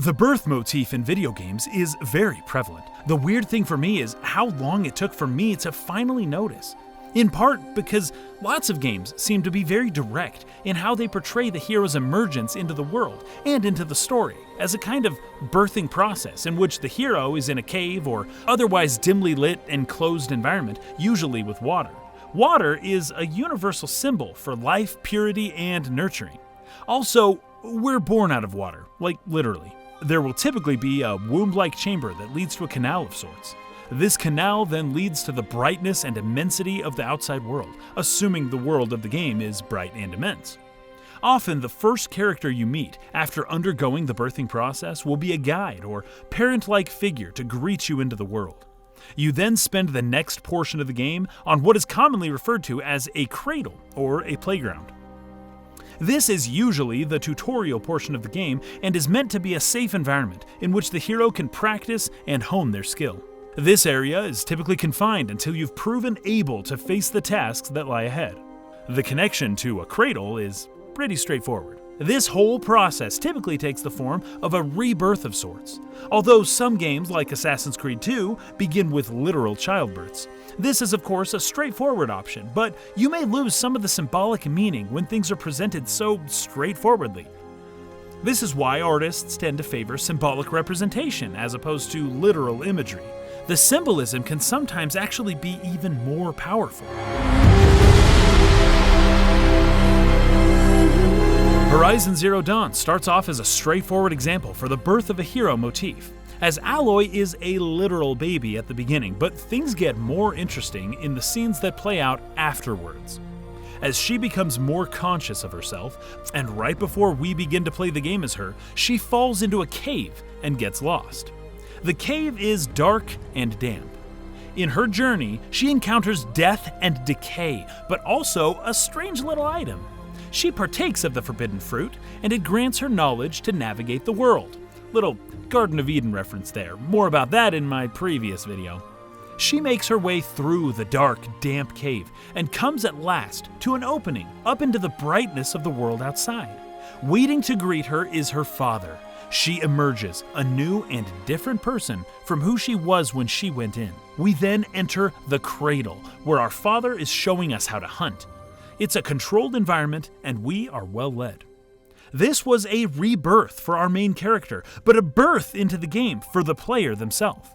The birth motif in video games is very prevalent. The weird thing for me is how long it took for me to finally notice. In part because lots of games seem to be very direct in how they portray the hero's emergence into the world and into the story, as a kind of birthing process in which the hero is in a cave or otherwise dimly lit, enclosed environment, usually with water. Water is a universal symbol for life, purity, and nurturing. Also, we're born out of water, like literally. There will typically be a womb-like chamber that leads to a canal of sorts. This canal then leads to the brightness and immensity of the outside world, assuming the world of the game is bright and immense. Often, the first character you meet after undergoing the birthing process will be a guide or parent-like figure to greet you into the world. You then spend the next portion of the game on what is commonly referred to as a cradle or a playground. This is usually the tutorial portion of the game and is meant to be a safe environment in which the hero can practice and hone their skill. This area is typically confined until you've proven able to face the tasks that lie ahead. The connection to a cradle is pretty straightforward. This whole process typically takes the form of a rebirth of sorts, although some games like Assassin's Creed 2 begin with literal childbirths. This is of course a straightforward option, but you may lose some of the symbolic meaning when things are presented so straightforwardly. This is why artists tend to favor symbolic representation as opposed to literal imagery. The symbolism can sometimes actually be even more powerful. Horizon Zero Dawn starts off as a straightforward example for the birth of a hero motif, as Aloy is a literal baby at the beginning, but things get more interesting in the scenes that play out afterwards. As she becomes more conscious of herself, and right before we begin to play the game as her, she falls into a cave and gets lost. The cave is dark and damp. In her journey, she encounters death and decay, but also a strange little item. She partakes of the forbidden fruit, and it grants her knowledge to navigate the world. Little Garden of Eden reference there, more about that in my previous video. She makes her way through the dark, damp cave, and comes at last to an opening up into the brightness of the world outside. Waiting to greet her is her father. She emerges a new and different person from who she was when she went in. We then enter the cradle, where our father is showing us how to hunt. It's a controlled environment, and we are well led. This was a rebirth for our main character, but a birth into the game for the player themselves.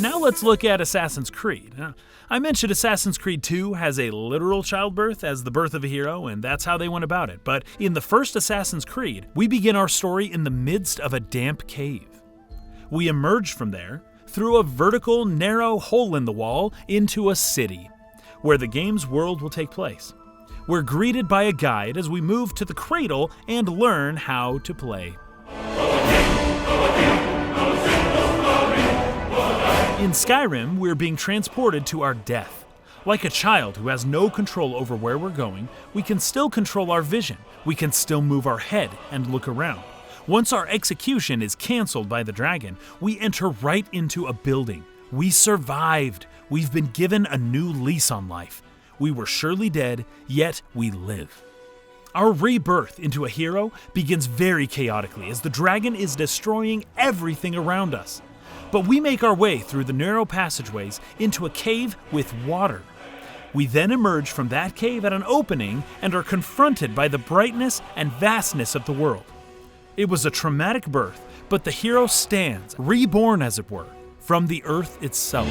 Now let's look at Assassin's Creed. I mentioned Assassin's Creed 2 has a literal childbirth as the birth of a hero, and that's how they went about it. But in the first Assassin's Creed, we begin our story in the midst of a damp cave. We emerge from there through a vertical, narrow hole in the wall into a city, where the game's world will take place. We're greeted by a guide as we move to the cradle and learn how to play. In Skyrim, we're being transported to our death. Like a child who has no control over where we're going, we can still control our vision. We can still move our head and look around. Once our execution is canceled by the dragon, we enter right into a building. We survived. We've been given a new lease on life. We were surely dead, yet we live. Our rebirth into a hero begins very chaotically as the dragon is destroying everything around us. But we make our way through the narrow passageways into a cave with water. We then emerge from that cave at an opening and are confronted by the brightness and vastness of the world. It was a traumatic birth, but the hero stands, reborn as it were, from the earth itself.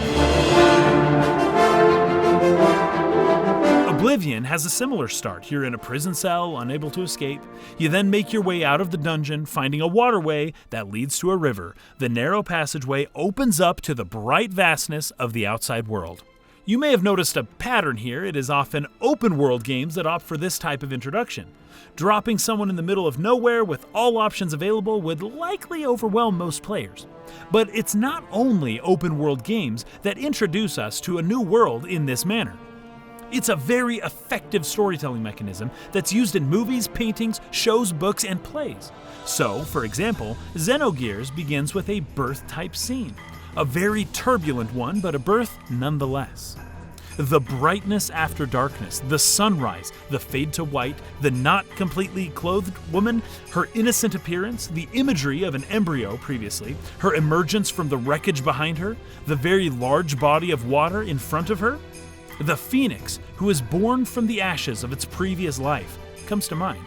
Oblivion has a similar start. You're in a prison cell, unable to escape. You then make your way out of the dungeon, finding a waterway that leads to a river. The narrow passageway opens up to the bright vastness of the outside world. You may have noticed a pattern here. It is often open world games that opt for this type of introduction. Dropping someone in the middle of nowhere with all options available would likely overwhelm most players. But it's not only open world games that introduce us to a new world in this manner. It's a very effective storytelling mechanism that's used in movies, paintings, shows, books, and plays. So, for example, Xenogears begins with a birth-type scene. A very turbulent one, but a birth nonetheless. The brightness after darkness, the sunrise, the fade to white, the not completely clothed woman, her innocent appearance, the imagery of an embryo previously, her emergence from the wreckage behind her, the very large body of water in front of her, the phoenix who is born from the ashes of its previous life comes to mind.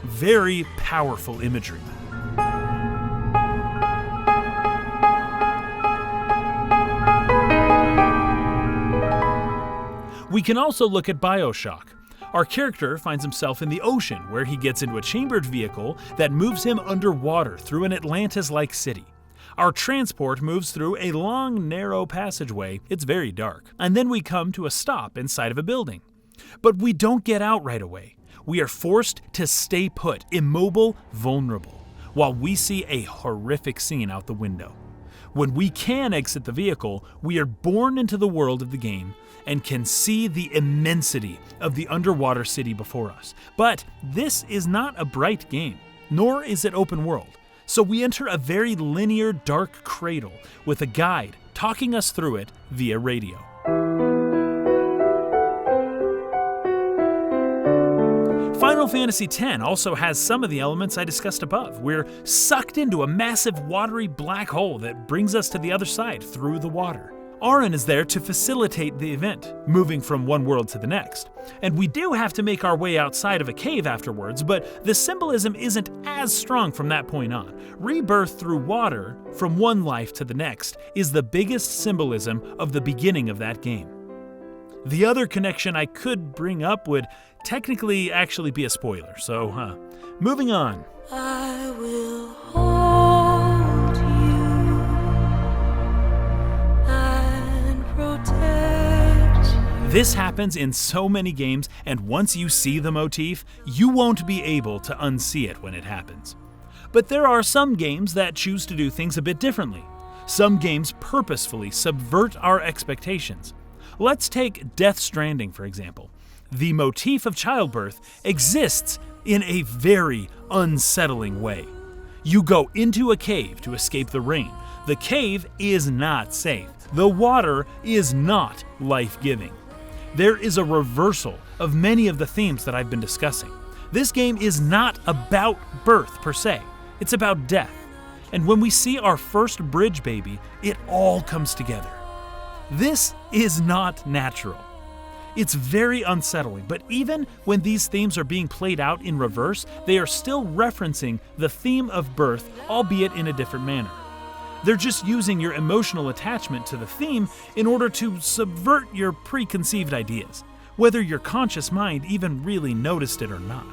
Very powerful imagery. We can also look at BioShock. Our character finds himself in the ocean, where he gets into a chambered vehicle that moves him underwater through an Atlantis-like city. Our transport moves through a long, narrow passageway. It's very dark. And then we come to a stop inside of a building. But we don't get out right away. We are forced to stay put, immobile, vulnerable, while we see a horrific scene out the window. When we can exit the vehicle, we are born into the world of the game and can see the immensity of the underwater city before us. But this is not a bright game, nor is it open world. So we enter a very linear, dark cradle with a guide talking us through it via radio. Final Fantasy X also has some of the elements I discussed above. We're sucked into a massive watery black hole that brings us to the other side through the water. Auron is there to facilitate the event, moving from one world to the next. And we do have to make our way outside of a cave afterwards, but the symbolism isn't as strong from that point on. Rebirth through water, from one life to the next, is the biggest symbolism of the beginning of that game. The other connection I could bring up would technically actually be a spoiler, so moving on. I will hold you and protect you. This happens in so many games, and once you see the motif, you won't be able to unsee it when it happens. But there are some games that choose to do things a bit differently. Some games purposefully subvert our expectations. Let's take Death Stranding, for example. The motif of childbirth exists in a very unsettling way. You go into a cave to escape the rain. The cave is not safe. The water is not life-giving. There is a reversal of many of the themes that I've been discussing. This game is not about birth per se. It's about death. And when we see our first bridge baby, it all comes together. This is not natural. It's very unsettling, but even when these themes are being played out in reverse, they are still referencing the theme of birth, albeit in a different manner. They're just using your emotional attachment to the theme in order to subvert your preconceived ideas, whether your conscious mind even really noticed it or not.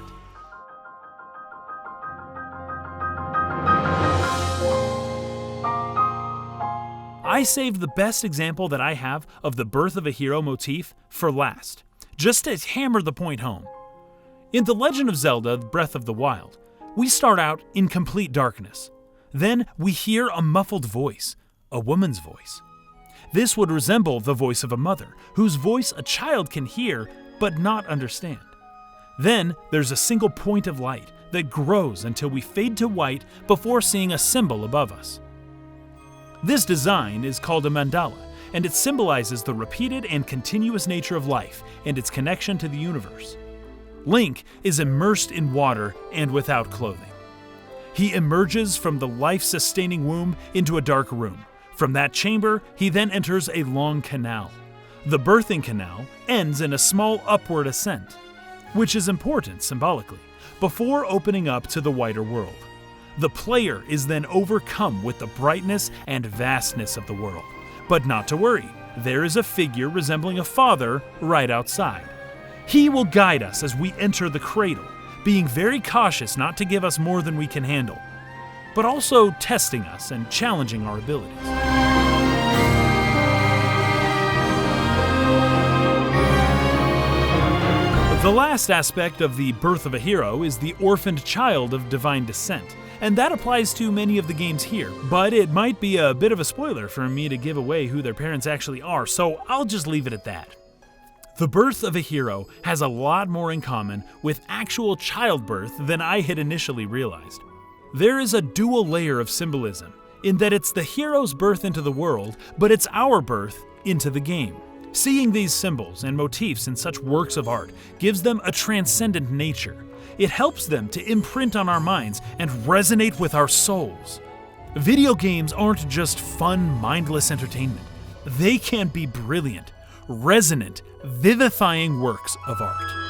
I saved the best example that I have of the birth of a hero motif for last, just to hammer the point home. In The Legend of Zelda: Breath of the Wild, we start out in complete darkness. Then we hear a muffled voice, a woman's voice. This would resemble the voice of a mother, whose voice a child can hear but not understand. Then there's a single point of light that grows until we fade to white before seeing a symbol above us. This design is called a mandala, and it symbolizes the repeated and continuous nature of life and its connection to the universe. Link is immersed in water and without clothing. He emerges from the life-sustaining womb into a dark room. From that chamber, he then enters a long canal. The birthing canal ends in a small upward ascent, which is important symbolically, before opening up to the wider world. The player is then overcome with the brightness and vastness of the world. But not to worry, there is a figure resembling a father right outside. He will guide us as we enter the cradle, being very cautious not to give us more than we can handle, but also testing us and challenging our abilities. The last aspect of the birth of a hero is the orphaned child of divine descent. And that applies to many of the games here, but it might be a bit of a spoiler for me to give away who their parents actually are, so I'll just leave it at that. The birth of a hero has a lot more in common with actual childbirth than I had initially realized. There is a dual layer of symbolism, in that it's the hero's birth into the world, but it's our birth into the game. Seeing these symbols and motifs in such works of art gives them a transcendent nature. It helps them to imprint on our minds and resonate with our souls. Video games aren't just fun, mindless entertainment. They can be brilliant, resonant, vivifying works of art.